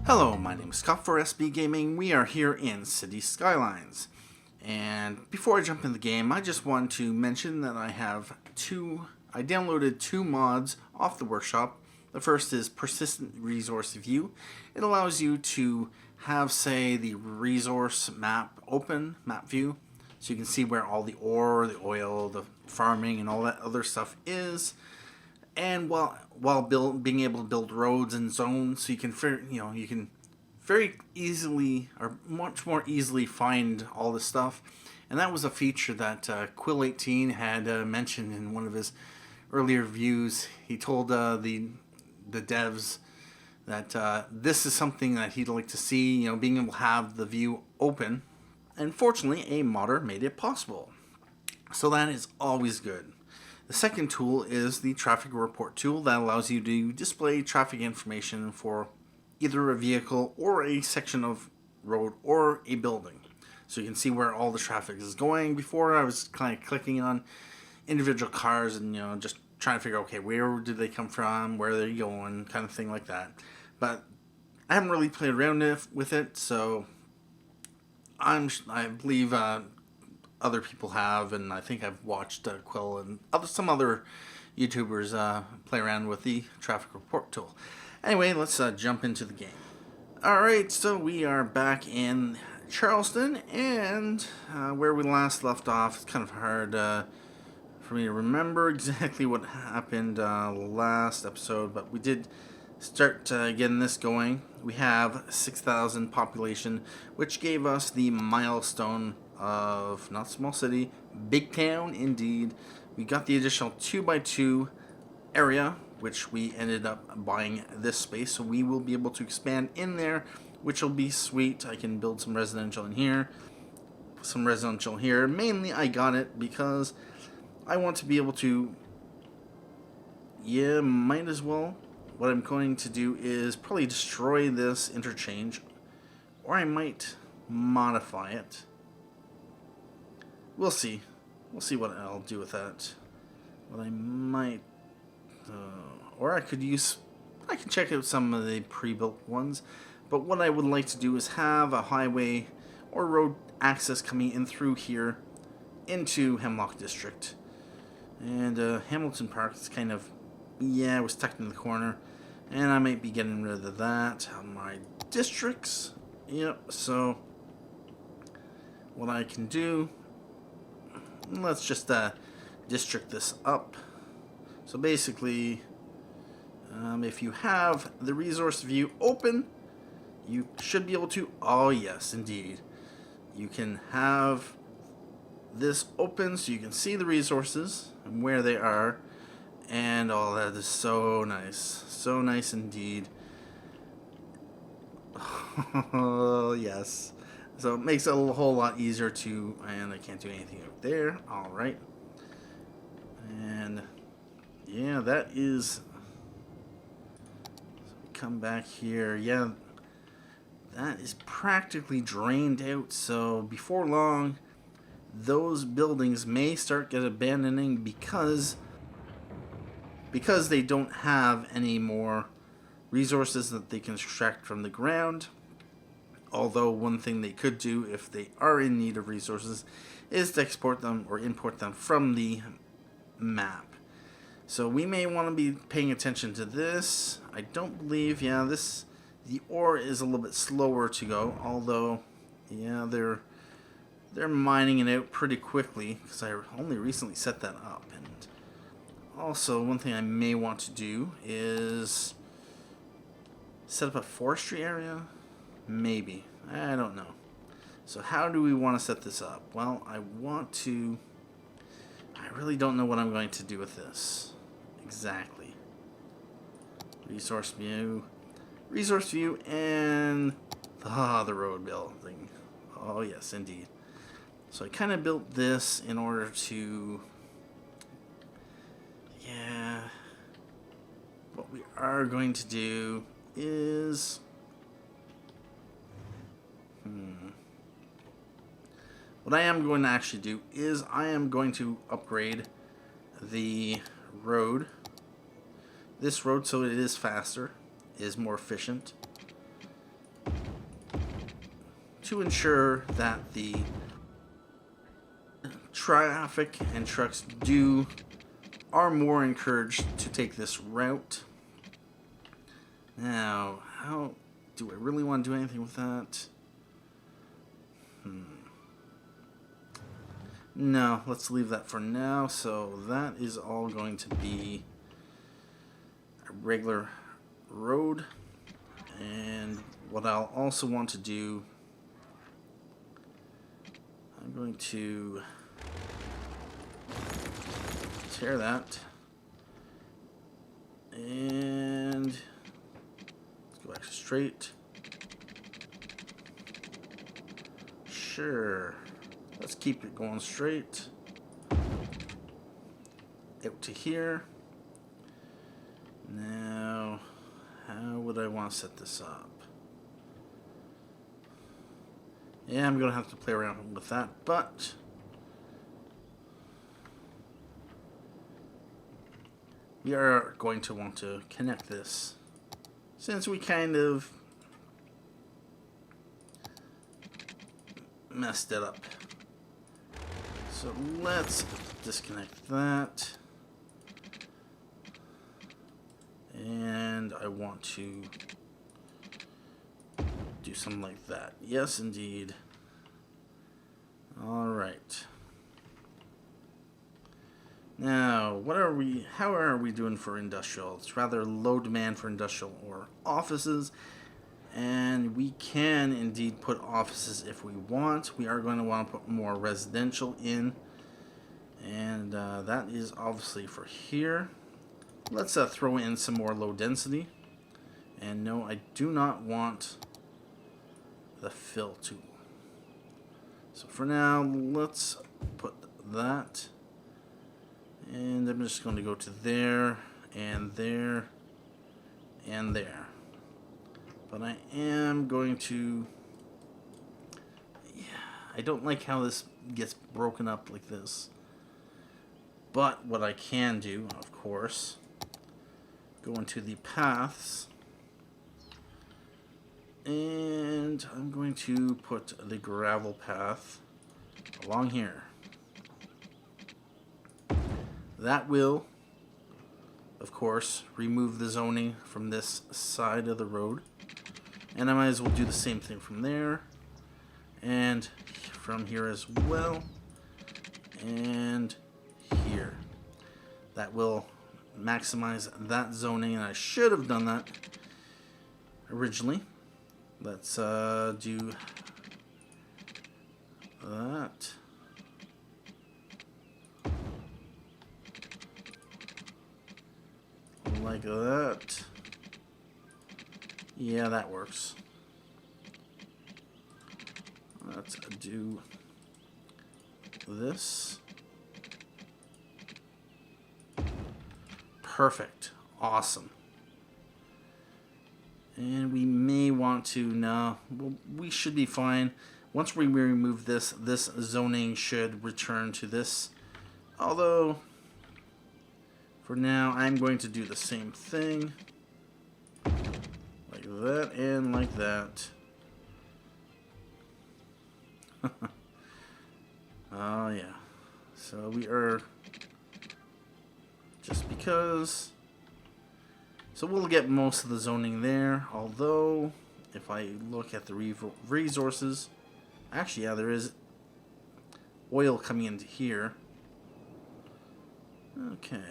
Hello, my name is Scott for SB Gaming. We are here in Cities Skylines. And before I jump in the game, I just want to mention that I downloaded two mods off the workshop. The first is Persistent Resource View. It allows you to have, say, the resource map open, map view, so you can see where all the ore, the oil, the farming, and all that other stuff is. And while being able to build roads and zones, so you can very easily or much more easily find all this stuff. And that was a feature that Quill18 had mentioned in one of his earlier reviews. He told the devs that this is something that he'd like to see, being able to have the view open. And fortunately, a modder made it possible. So that is always good. The second tool is the traffic report tool that allows you to display traffic information for either a vehicle or a section of road or a building. So you can see where all the traffic is going. Before, I was kind of clicking on individual cars and just trying to figure out, okay, where did they come from, where are they going, kind of thing like that. But I haven't really played around with it, so I believe other people have, and I think I've watched Quill and some other YouTubers play around with the traffic report tool. Anyway, let's jump into the game. Alright, so we are back in Charleston, and where we last left off, it's kind of hard for me to remember exactly what happened last episode, but we did start getting this going. We have 6,000 population, which gave us the milestone of not small city, big town indeed. We got the additional 2x2 area, which we ended up buying this space, so we will be able to expand in there, which will be sweet. I can build some residential in here, some residential here. Mainly I got it because I want to be able to, might as well. What I'm going to do is probably destroy this interchange, or I might modify it. We'll see. We'll see what I'll do with that. What I might... or I can check out some of the pre-built ones. But what I would like to do is have a highway or road access coming in through here into Hemlock District. And Hamilton Park is kind of... it was tucked in the corner. And I might be getting rid of that on my districts. Yep, so... what I can do... let's just district this up. So basically, if you have the resource view open, you should be able to, oh yes, indeed. You can have this open so you can see the resources and where they are. And oh, that is so nice. So nice indeed. Oh, yes. So it makes it a whole lot easier to, and I can't do anything out there. Alright. And yeah, that is, so come back here. Yeah, that is practically drained out. So before long, those buildings may start get abandoning because they don't have any more resources that they can extract from the ground. Although one thing they could do if they are in need of resources is to export them or import them from the map. So we may want to be paying attention to this. I don't believe, the ore is a little bit slower to go. Although, they're mining it out pretty quickly because I only recently set that up. And also, one thing I may want to do is set up a forestry area. Maybe. I don't know. So how do we want to set this up? Well, I really don't know what I'm going to do with this. Exactly. Resource view, and the road building. Oh, yes, indeed. So I kind of built this in order to... what we are going to do is... what I am going to actually do is I am going to upgrade the road. This road so it is faster, is more efficient. to ensure that the traffic and trucks are more encouraged to take this route. Now, how do I really want to do anything with that? No, let's leave that for now. So that is all going to be a regular road. And what I'll also want to do, I'm going to tear that. And let's go back straight. Sure. Let's keep it going straight. Out to here. Now, how would I want to set this up? Yeah, I'm going to have to play around with that, but we are going to want to connect this since we kind of messed it up. So let's disconnect that. And I want to do something like that. Yes, indeed. All right. Now, how are we doing for industrial? It's rather low demand for industrial or offices. And we can indeed put offices if we want. We are going to want to put more residential in. And that is obviously for here. Let's throw in some more low density. And no, I do not want the fill tool. So for now, let's put that. And I'm just going to go to there, and there, and there. But I am going to... Yeah, I don't like how this gets broken up like this. But what I can do, of course, go into the paths. And I'm going to put the gravel path along here. That will, of course, remove the zoning from this side of the road. And I might as well do the same thing from there. And from here as well. And here. That will maximize that zoning. And I should have done that originally. Let's do that. Like that. Yeah, that works. Let's do this. Perfect. Awesome. And we may want to, no, we should be fine. Once we remove this, this zoning should return to this. Although, for now, I'm going to do the same thing. Like that and like that. Oh, yeah. So we are, just because... So we'll get most of the zoning there, although if I look at the resources, actually, yeah, there is oil coming into here. Okay,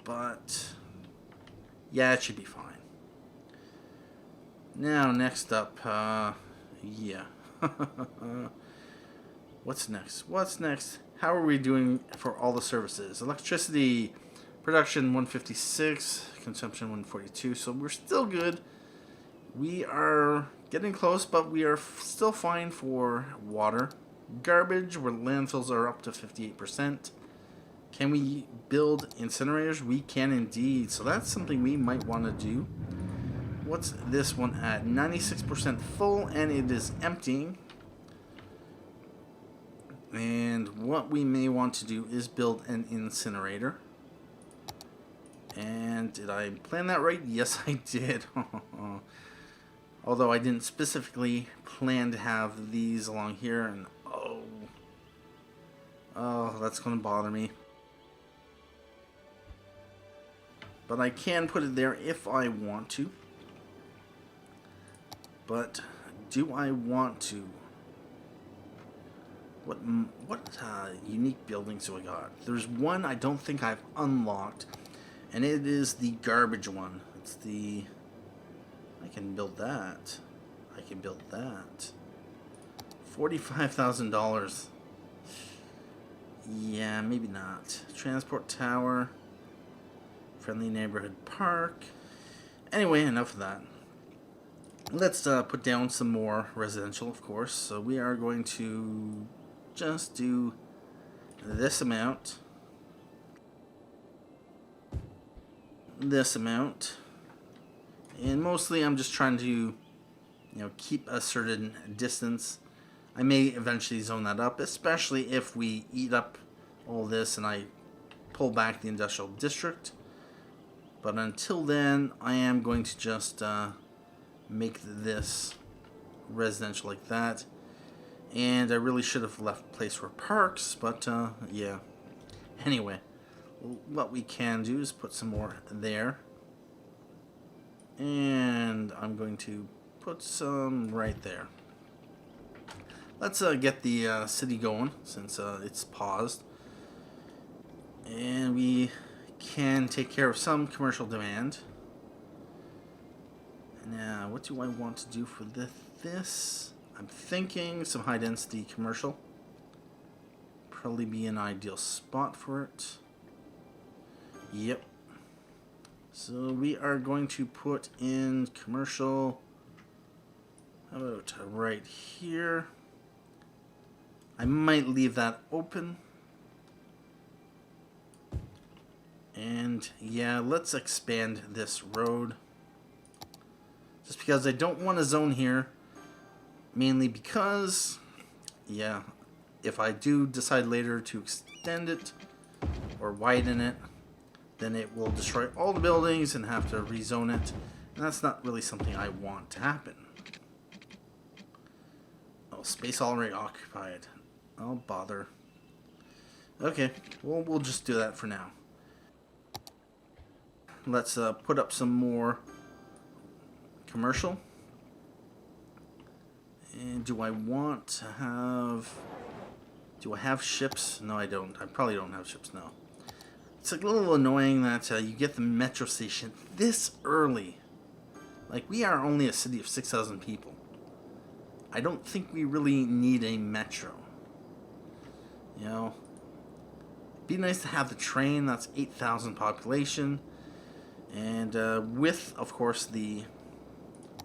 but yeah, it should be fine. Now, next up, yeah. What's next? What's next? How are we doing for all the services? Electricity, production 156, consumption 142, so we're still good. We are getting close, but we are still fine for water. Garbage, where landfills are up to 58%. Can we build incinerators? We can indeed, so that's something we might want to do. What's this one at? 96% full, and it is emptying. And what we may want to do is build an incinerator. And did I plan that right? Yes, I did. Although I didn't specifically plan to have these along here, and oh, that's going to bother me. But I can put it there if I want to. But do I want to? What unique buildings do I got? There's one I don't think I've unlocked, and it is the garbage one. It's the... I can build that. I can build that. $45,000. Yeah, maybe not. Transport tower. Friendly neighborhood park. Anyway, enough of that. Let's put down some more residential, of course. So we are going to just do this amount. This amount. And mostly I'm just trying to, keep a certain distance. I may eventually zone that up, especially if we eat up all this and I pull back the industrial district. But until then, I am going to just make this residential like that. And I really should have left place for parks, but yeah. Anyway, what we can do is put some more there. And I'm going to put some right there. Let's get the city going since it's paused. And we can take care of some commercial demand. Now, what do I want to do for this? I'm thinking some high density commercial. Probably be an ideal spot for it. Yep. So we are going to put in commercial, how about right here? I might leave that open. And yeah, let's expand this road. Just because I don't want a zone here. Mainly because, yeah, if I do decide later to extend it or widen it, then it will destroy all the buildings and have to rezone it. And that's not really something I want to happen. Oh, space already occupied. Oh, bother. Okay, well, we'll just do that for now. Let's put up some more commercial. And do I want to have... Do I have ships? No, I don't. I probably don't have ships now. It's a little annoying that you get the metro station this early. Like, we are only a city of 6,000 people. I don't think we really need a metro. You know? It'd be nice to have the train. That's 8,000 population. And with, of course, the...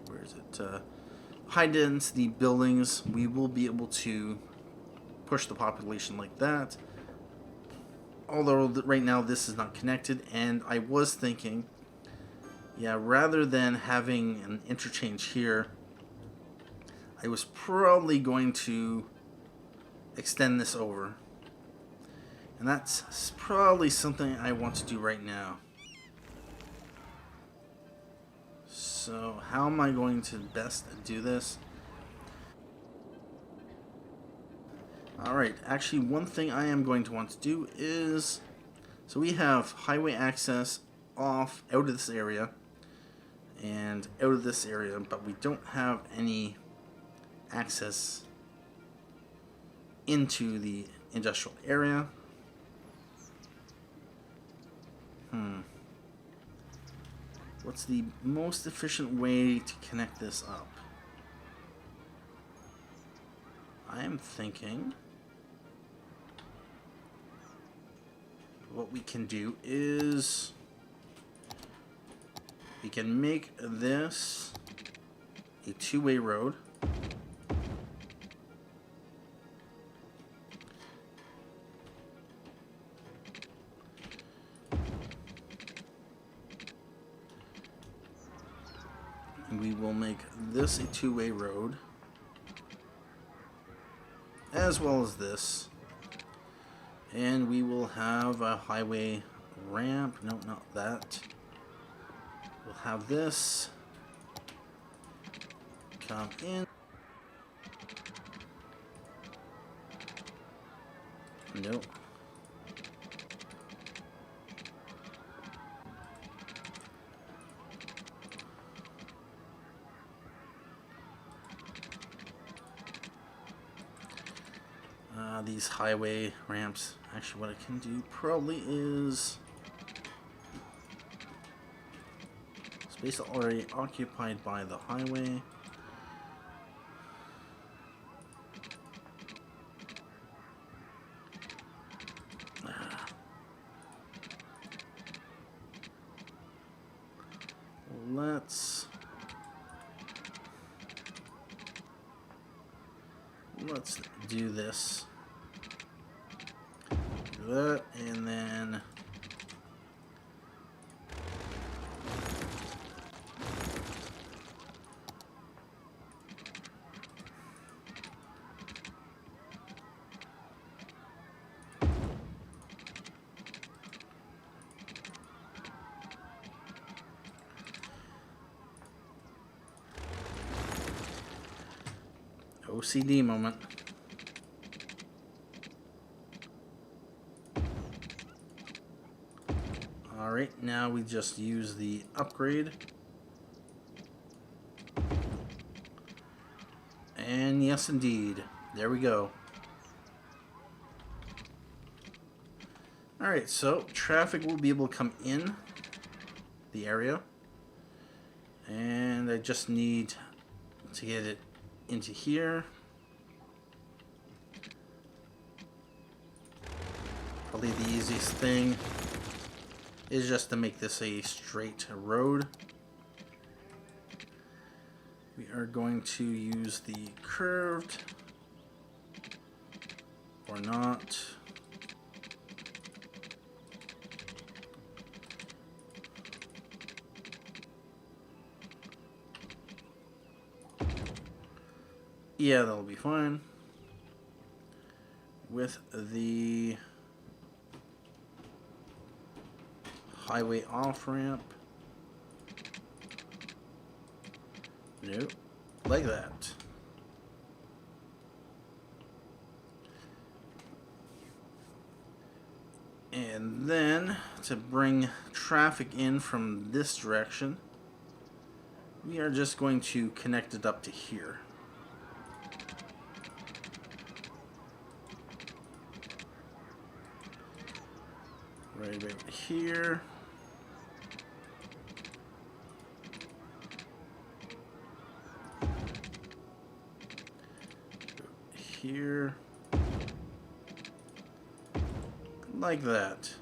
Where is it? High density buildings, we will be able to push the population like that. Although right now this is not connected, and I was thinking, yeah, rather than having an interchange here, I was probably going to extend this over. And that's probably something I want to do right now. So how am I going to best do this? Alright, actually one thing I am going to want to do is, so we have highway access off out of this area and out of this area, but we don't have any access into the industrial area. What's the most efficient way to connect this up? I am thinking what we can do is we can make this a two-way road. And we will make this a two-way road, as well as this. And we will have a highway ramp. No, not that. We'll have this. come in. Nope. These highway ramps. Actually, what I can do probably is space already occupied by the highway. Let's do this. Do that, and then OCD moment. Alright, now we just use the upgrade. And yes indeed, there we go. Alright, so traffic will be able to come in the area. And I just need to get it into here. Probably the easiest thing is just to make this a straight road. We are going to use the curved or not. Yeah, that'll be fine. With the highway off-ramp. Nope. Like that. And then, to bring traffic in from this direction, we are just going to connect it up to here. Right over here. Here. Like that.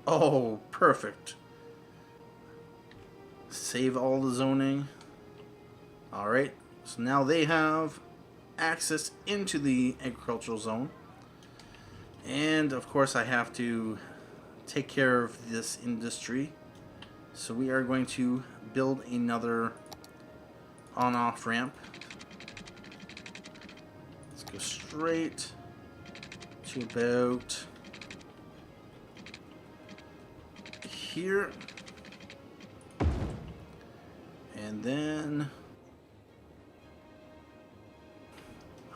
Oh, perfect. Save all the zoning. Alright, so now they have access into the agricultural zone. And of course I have to take care of this industry. So we are going to build another on-off ramp. Let's go straight to about here. And then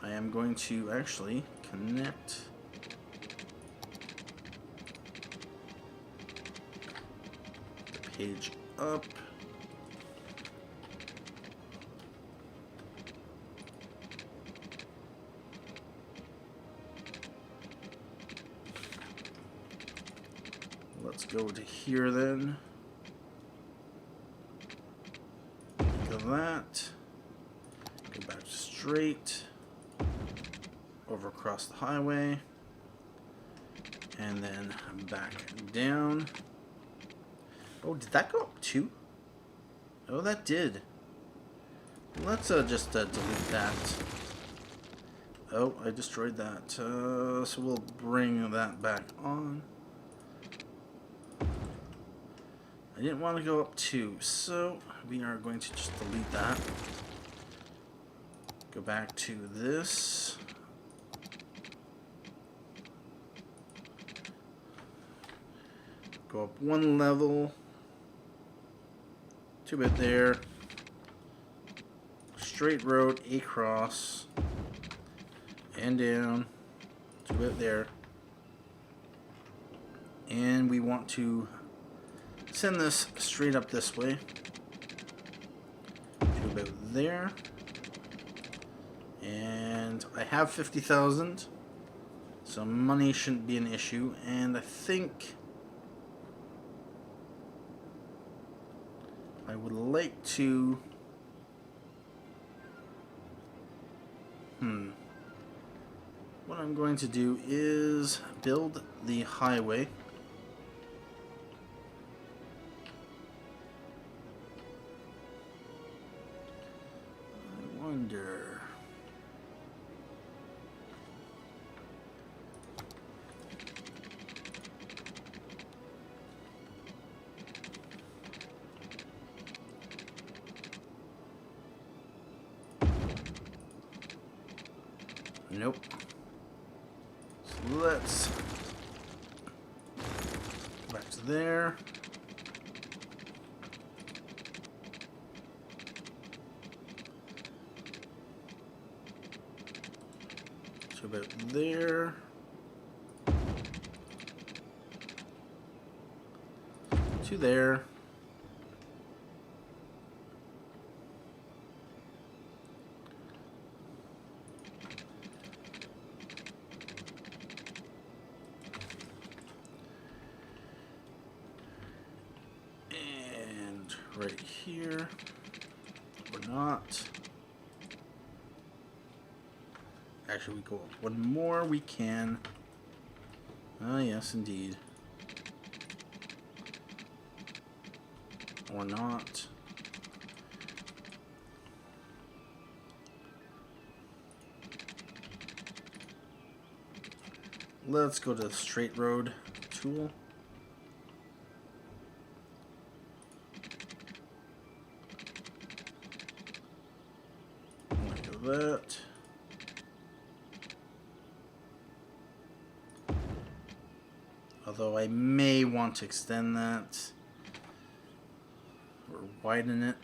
I am going to actually connect the page up. Let's go to here then. Like that. Go back straight. Over across the highway. And then back down. Oh, did that go up too? Oh, that did. Let's just delete that. Oh, I destroyed that. So we'll bring that back on. I didn't want to go up 2, so we are going to just delete that. Go back to this. Go up 1 level. 2 bit there. straight road across and down to about there. And we want to send this straight up this way to about there. And I have 50,000, so money shouldn't be an issue. And I think I would like to what I'm going to do is build the highway. I wonder. Nope. So let's go back to there. To about there. To there. Right here, or not. Actually, we go up one more, we can. Ah, yes, indeed. Or not. Let's go to the straight road tool. That. Although I may want to extend that or widen it.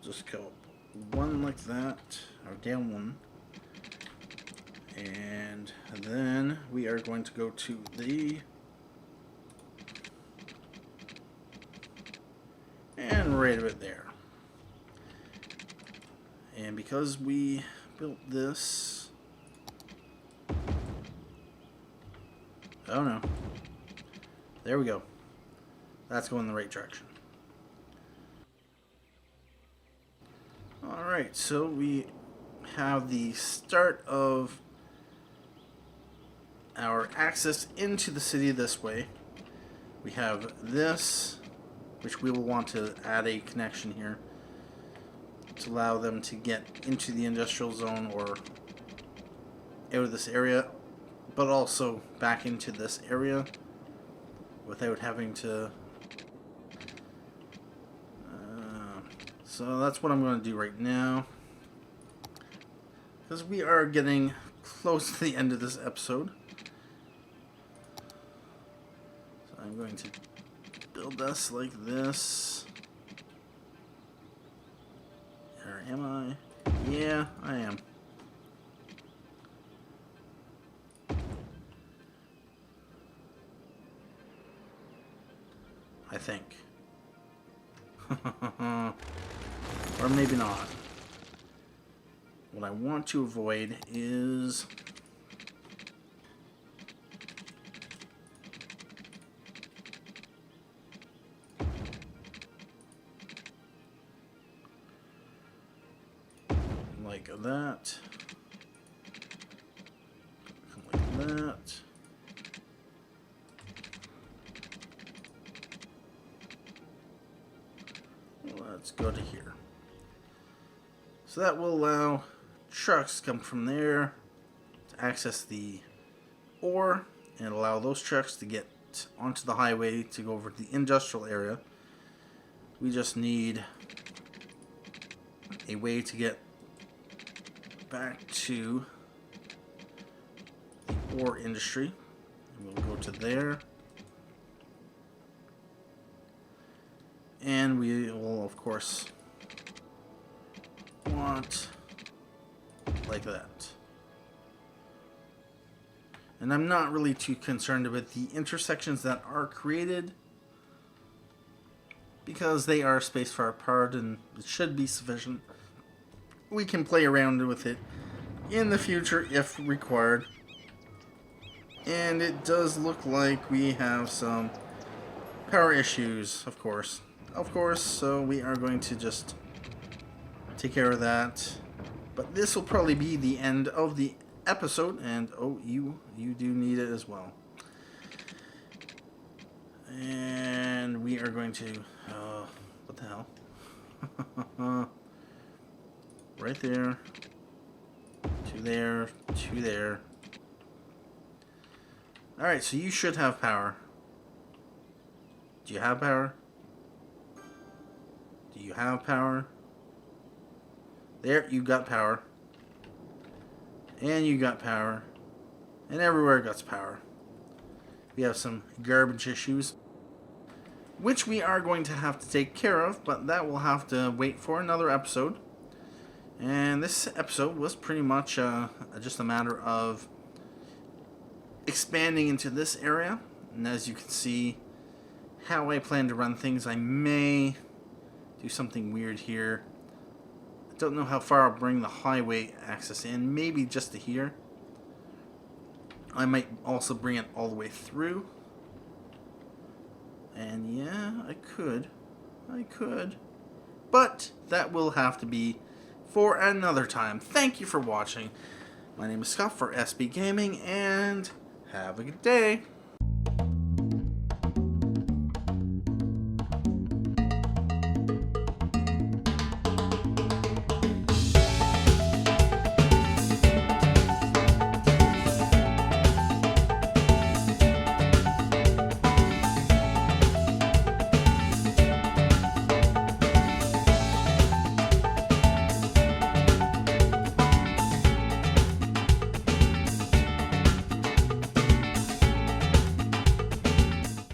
Just go up one like that, or down one, and then we are going to go to the and right about there. And because we built this, oh no, there we go. That's going in the right direction. Alright, so we have the start of our access into the city this way. We have this, which we will want to add a connection here to allow them to get into the industrial zone or out of this area, but also back into this area without having to. So that's what I'm going to do right now, because we are getting close to the end of this episode. So I'm going to build us like this. Or am I? Yeah, I am. I think. Or maybe not. What I want to avoid is like that. Like that. Let's go to here. So that will allow trucks to come from there to access the ore and allow those trucks to get onto the highway to go over to the industrial area. We just need a way to get back to the ore industry. And we'll go to there. And we will, of course, want like that. And I'm not really too concerned about the intersections that are created, because they are spaced far apart and it should be sufficient. We can play around with it in the future if required. And it does look like we have some power issues, of course. So we are going to just take care of that. But this will probably be the end of the episode, and oh, you do need it as well. And we are going to, what the hell? Right there, to there, to there. Alright, so you should have power. Do you have power? Do you have power? There, you got power. And you got power. And everywhere got power. We have some garbage issues, which we are going to have to take care of, but that will have to wait for another episode. And this episode was pretty much just a matter of expanding into this area. And as you can see, how I plan to run things, I may do something weird here. I don't know how far I'll bring the highway access in, maybe just to here. I might also bring it all the way through. And yeah, I could. But that will have to be for another time. Thank you for watching. My name is Scott for SB Gaming, and have a good day.